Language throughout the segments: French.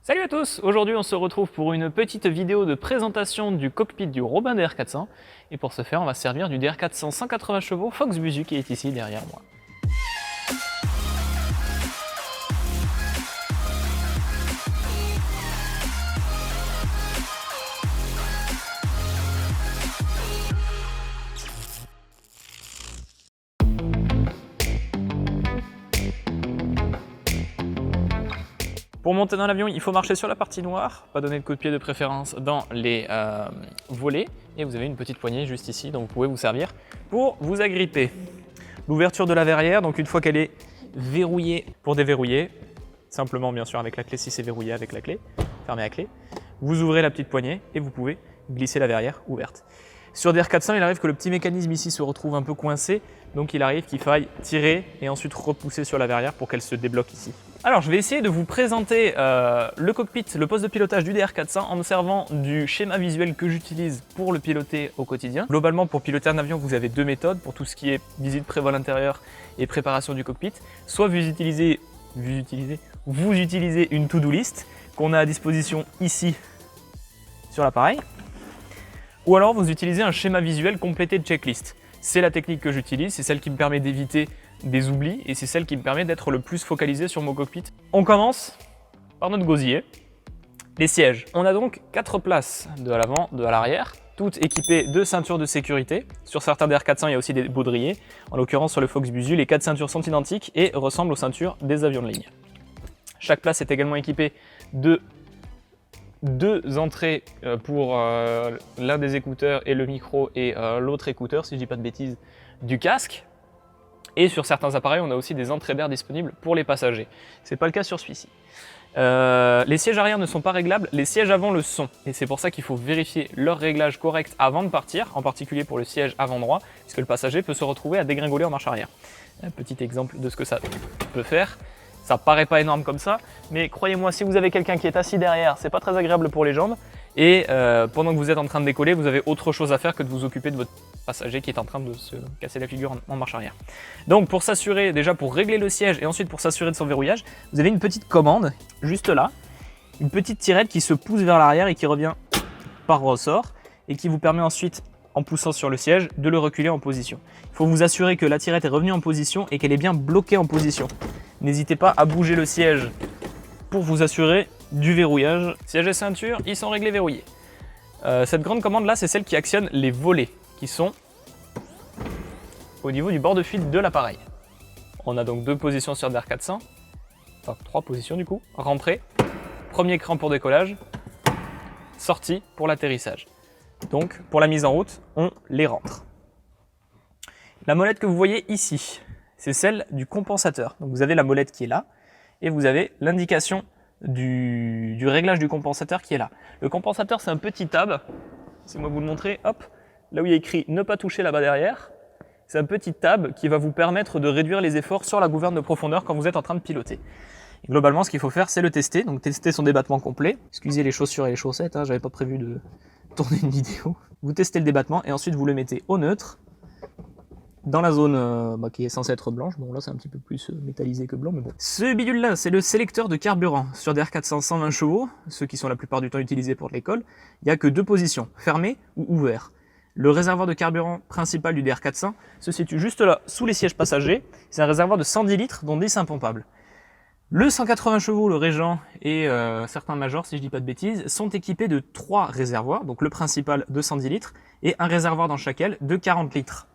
Salut à tous! Aujourd'hui on se retrouve pour une petite vidéo de présentation du cockpit du Robin DR400 et pour ce faire on va se servir du DR400 180 chevaux Fox Busu qui est ici derrière moi. Pour monter dans l'avion, il faut marcher sur la partie noire, pas donner de coup de pied de préférence dans les volets, et vous avez une petite poignée juste ici, donc vous pouvez vous servir pour vous agripper. L'ouverture de la verrière, donc une fois qu'elle est verrouillée, pour déverrouiller, simplement bien sûr avec la clé si c'est verrouillé avec la clé, fermé à clé, vous ouvrez la petite poignée et vous pouvez glisser la verrière ouverte. Sur DR400, il arrive que le petit mécanisme ici se retrouve un peu coincé, donc il arrive qu'il faille tirer et ensuite repousser sur la verrière pour qu'elle se débloque ici. Alors je vais essayer de vous présenter le cockpit, le poste de pilotage du DR400 en me servant du schéma visuel que j'utilise pour le piloter au quotidien. Globalement, pour piloter un avion, vous avez deux méthodes pour tout ce qui est visite pré-vol intérieur et préparation du cockpit. Soit vous utilisez une to-do list qu'on a à disposition ici sur l'appareil, ou alors vous utilisez un schéma visuel complété de checklist. C'est la technique que j'utilise, c'est celle qui me permet d'éviter des oublis et c'est celle qui me permet d'être le plus focalisé sur mon cockpit. On commence par notre gosier, les sièges. On a donc 4 places, 2 à l'avant, 2 à l'arrière, toutes équipées de ceintures de sécurité. Sur certains DR400, il y a aussi des baudriers. En l'occurrence, sur le Fox Busu, les 4 ceintures sont identiques et ressemblent aux ceintures des avions de ligne. Chaque place est également équipée de 2 entrées pour l'un des écouteurs et le micro et l'autre écouteur, si je dis pas de bêtises, du casque. Et sur certains appareils, on a aussi des entrées d'air disponibles pour les passagers. Ce n'est pas le cas sur celui-ci. Les sièges arrière ne sont pas réglables, les sièges avant le sont. Et c'est pour ça qu'il faut vérifier leur réglage correct avant de partir, en particulier pour le siège avant droit, puisque le passager peut se retrouver à dégringoler en marche arrière. Un petit exemple de ce que ça peut faire. Ça paraît pas énorme comme ça, mais croyez-moi, si vous avez quelqu'un qui est assis derrière, c'est pas très agréable pour les jambes. Et pendant que vous êtes en train de décoller, vous avez autre chose à faire que de vous occuper de votre passager qui est en train de se casser la figure en marche arrière. Donc pour s'assurer, déjà pour régler le siège et ensuite pour s'assurer de son verrouillage, vous avez une petite commande, juste là, une petite tirette qui se pousse vers l'arrière et qui revient par ressort et qui vous permet ensuite, en poussant sur le siège, de le reculer en position. Il faut vous assurer que la tirette est revenue en position et qu'elle est bien bloquée en position. N'hésitez pas à bouger le siège pour vous assurer du verrouillage. Siège et ceinture, ils sont réglés verrouillés. Cette grande commande là, c'est celle qui actionne les volets qui sont au niveau du bord de fuite de l'appareil. On a donc 2 positions sur DR400, enfin 3 positions du coup. Rentrée, premier cran pour décollage, sortie pour l'atterrissage. Donc pour la mise en route, on les rentre. La molette que vous voyez ici, c'est celle du compensateur. Donc vous avez la molette qui est là et vous avez l'indication du réglage du compensateur qui est là. Le compensateur, c'est un petit tab, laissez-moi vous le montrer, hop, là où il y a écrit ne pas toucher là-bas derrière, c'est un petit tab qui va vous permettre de réduire les efforts sur la gouverne de profondeur quand vous êtes en train de piloter. Et globalement, ce qu'il faut faire, c'est le tester, donc tester son débattement complet. Excusez les chaussures et les chaussettes, hein, j'avais pas prévu de tourner une vidéo. Vous testez le débattement et ensuite vous le mettez au neutre, dans la zone qui est censée être blanche. Bon là c'est un petit peu plus métallisé que blanc, mais bon. Ce bidule là, c'est le sélecteur de carburant. Sur DR400 120 chevaux, ceux qui sont la plupart du temps utilisés pour l'école, il n'y a que 2 positions, fermé ou ouvert. Le réservoir de carburant principal du DR400 se situe juste là, sous les sièges passagers. C'est un réservoir de 110 litres, dont 10 impompables. Le 180 chevaux, le Régent et certains Majors, si je dis pas de bêtises, sont équipés de 3 réservoirs, donc le principal de 110 litres et un réservoir dans chaque aile de 40 litres.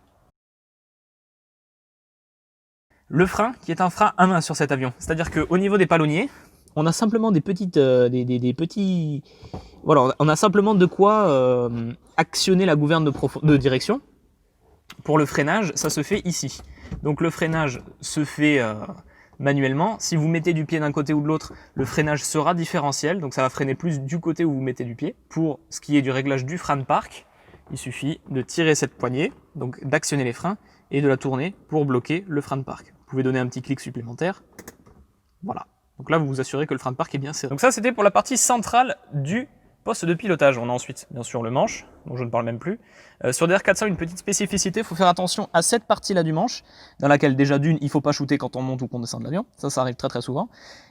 Le frein, qui est un frein à main sur cet avion, c'est-à-dire qu'au niveau des palonniers, on a simplement des petits... Voilà, on a simplement de quoi actionner la gouverne de direction. Pour le freinage, ça se fait ici. Donc le freinage se fait manuellement. Si vous mettez du pied d'un côté ou de l'autre, le freinage sera différentiel, donc ça va freiner plus du côté où vous mettez du pied. Pour ce qui est du réglage du frein de parc, il suffit de tirer cette poignée, donc d'actionner les freins, et de la tourner pour bloquer le frein de parc. Vous pouvez donner un petit clic supplémentaire. Voilà. Donc là, vous vous assurez que le frein de parc est bien serré. Donc ça, c'était pour la partie centrale du Poste de pilotage, on a ensuite bien sûr le manche, dont je ne parle même plus. Sur des R400, une petite spécificité, il faut faire attention à cette partie-là du manche, dans laquelle déjà d'une, il ne faut pas shooter quand on monte ou qu'on descend de l'avion, ça arrive très très souvent.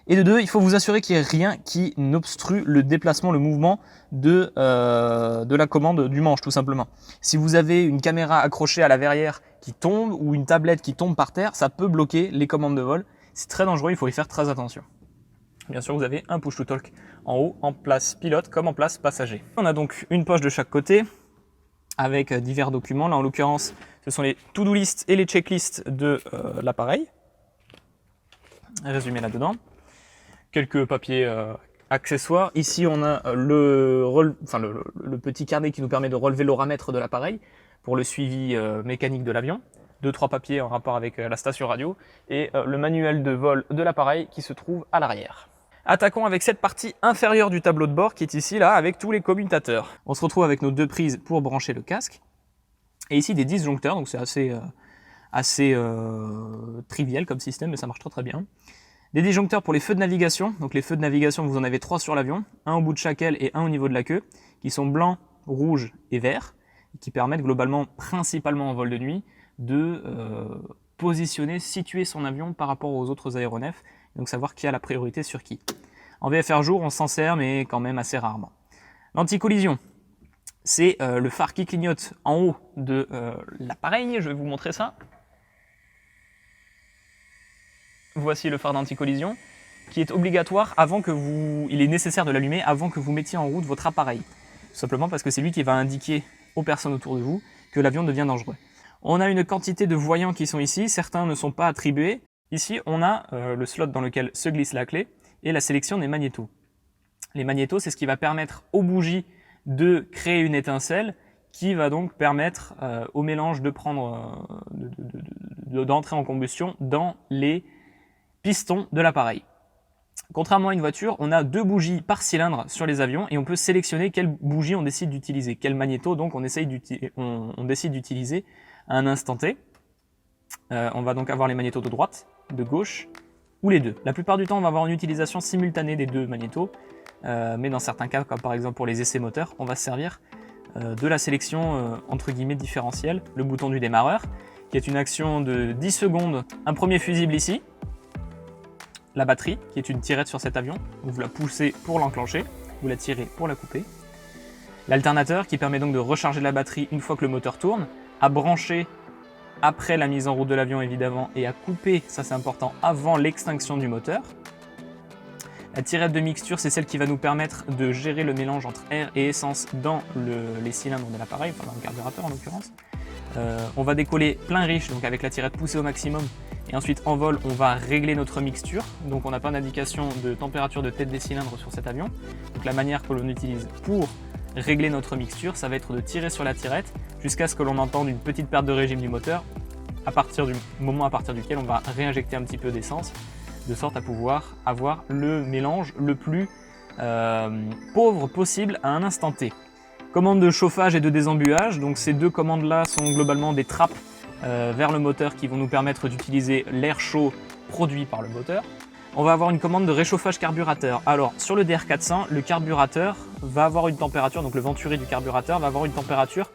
Et de deux, il faut vous assurer qu'il n'y ait rien qui n'obstrue le déplacement, le mouvement de la commande du manche tout simplement. Si vous avez une caméra accrochée à la verrière qui tombe ou une tablette qui tombe par terre, ça peut bloquer les commandes de vol. C'est très dangereux, il faut y faire très attention. Bien sûr, vous avez un push-to-talk en haut, en place pilote comme en place passager. On a donc une poche de chaque côté avec divers documents. Là, en l'occurrence, ce sont les to-do list et les checklists de l'appareil. Résumé là-dedans. Quelques papiers accessoires. Ici, on a le petit carnet qui nous permet de relever l'oramètre de l'appareil pour le suivi mécanique de l'avion. 2-3 papiers en rapport avec la station radio et le manuel de vol de l'appareil qui se trouve à l'arrière. Attaquons avec cette partie inférieure du tableau de bord qui est ici, là, avec tous les commutateurs. On se retrouve avec nos deux prises pour brancher le casque. Et ici des disjoncteurs, donc c'est assez trivial comme système, mais ça marche très très bien. Des disjoncteurs pour les feux de navigation. Donc les feux de navigation, vous en avez 3 sur l'avion, un au bout de chaque aile et un au niveau de la queue, qui sont blancs, rouges et verts, et qui permettent globalement, principalement en vol de nuit, de positionner, situer son avion par rapport aux autres aéronefs, donc savoir qui a la priorité sur qui. En VFR jour, on s'en sert, mais quand même assez rarement. L'anti-collision, c'est le phare qui clignote en haut de l'appareil. Je vais vous montrer ça. Voici le phare d'anti-collision, qui est obligatoire avant que vous... Il est nécessaire de l'allumer avant que vous mettiez en route votre appareil. Tout simplement parce que c'est lui qui va indiquer aux personnes autour de vous que l'avion devient dangereux. On a une quantité de voyants qui sont ici, certains ne sont pas attribués. Ici, on a le slot dans lequel se glisse la clé et la sélection des magnétos. Les magnétos, c'est ce qui va permettre aux bougies de créer une étincelle qui va donc permettre au mélange de d'entrer en combustion dans les pistons de l'appareil. Contrairement à une voiture, on a 2 bougies par cylindre sur les avions et on peut sélectionner quelle bougie on décide d'utiliser, quel magnéto donc on décide d'utiliser à un instant T. On va donc avoir les magnétos de droite, de gauche ou les deux. La plupart du temps, on va avoir une utilisation simultanée des 2 magnétos, mais dans certains cas, comme par exemple pour les essais moteurs, on va se servir de la sélection entre guillemets différentielle, le bouton du démarreur, qui est une action de 10 secondes, un premier fusible ici, la batterie, qui est une tirette sur cet avion, vous la poussez pour l'enclencher, vous la tirez pour la couper, l'alternateur qui permet donc de recharger la batterie une fois que le moteur tourne, à brancher après la mise en route de l'avion évidemment, et à couper, ça c'est important, avant l'extinction du moteur. La tirette de mixture, c'est celle qui va nous permettre de gérer le mélange entre air et essence dans les cylindres de l'appareil, enfin dans le carburateur en l'occurrence. On va décoller plein riche, donc avec la tirette poussée au maximum, et ensuite en vol, on va régler notre mixture, donc on n'a pas d'indication de température de tête des cylindres sur cet avion. Donc la manière que l'on utilise pour régler notre mixture, ça va être de tirer sur la tirette jusqu'à ce que l'on entende une petite perte de régime du moteur, à partir du moment à partir duquel on va réinjecter un petit peu d'essence, de sorte à pouvoir avoir le mélange le plus pauvre possible à un instant T. Commande de chauffage et de désembuage, donc ces 2 commandes-là sont globalement des trappes vers le moteur qui vont nous permettre d'utiliser l'air chaud produit par le moteur. On va avoir une commande de réchauffage carburateur. Alors, sur le DR400, le carburateur va avoir une température, donc le venturi du carburateur va avoir une température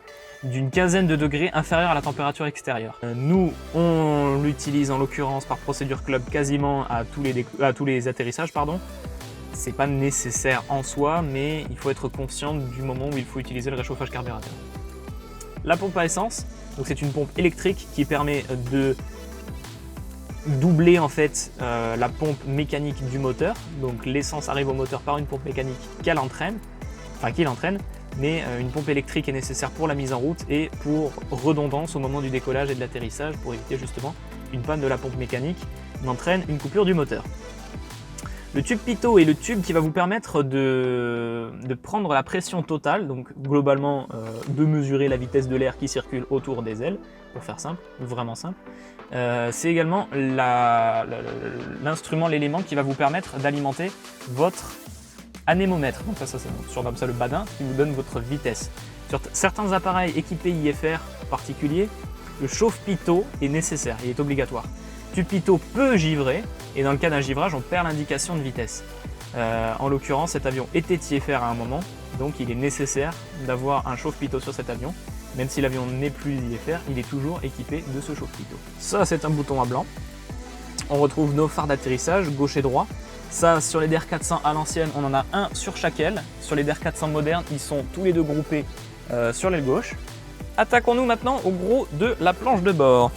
d'une quinzaine de degrés inférieure à la température extérieure. Nous, on l'utilise en l'occurrence par procédure club quasiment à tous les atterrissages, pardon. C'est pas nécessaire en soi, mais il faut être conscient du moment où il faut utiliser le réchauffage carburateur. La pompe à essence, donc c'est une pompe électrique qui permet de doubler en fait la pompe mécanique du moteur. Donc l'essence arrive au moteur par une pompe mécanique qui l'entraîne, mais une pompe électrique est nécessaire pour la mise en route et pour redondance au moment du décollage et de l'atterrissage pour éviter justement une panne de la pompe mécanique n'entraîne une coupure du moteur. Le tube pitot est le tube qui va vous permettre de prendre la pression totale, donc globalement de mesurer la vitesse de l'air qui circule autour des ailes, pour faire simple, vraiment simple. C'est également l'instrument, l'élément qui va vous permettre d'alimenter votre anémomètre. Donc ça surnomme ça le badin, qui vous donne votre vitesse. Sur certains appareils équipés IFR particuliers, le chauffe-pitot est nécessaire, il est obligatoire. Le tube pitot peut givrer, et dans le cas d'un givrage, on perd l'indication de vitesse. En l'occurrence, cet avion était IFR à un moment, donc il est nécessaire d'avoir un chauffe-pitot sur cet avion. Même si l'avion n'est plus IFR, il est toujours équipé de ce chauffe-pitot. Ça, c'est un bouton à blanc. On retrouve nos phares d'atterrissage, gauche et droit. Ça, sur les DR400 à l'ancienne, on en a un sur chaque aile. Sur les DR400 modernes, ils sont tous les deux groupés sur l'aile gauche. Attaquons-nous maintenant au gros de la planche de bord.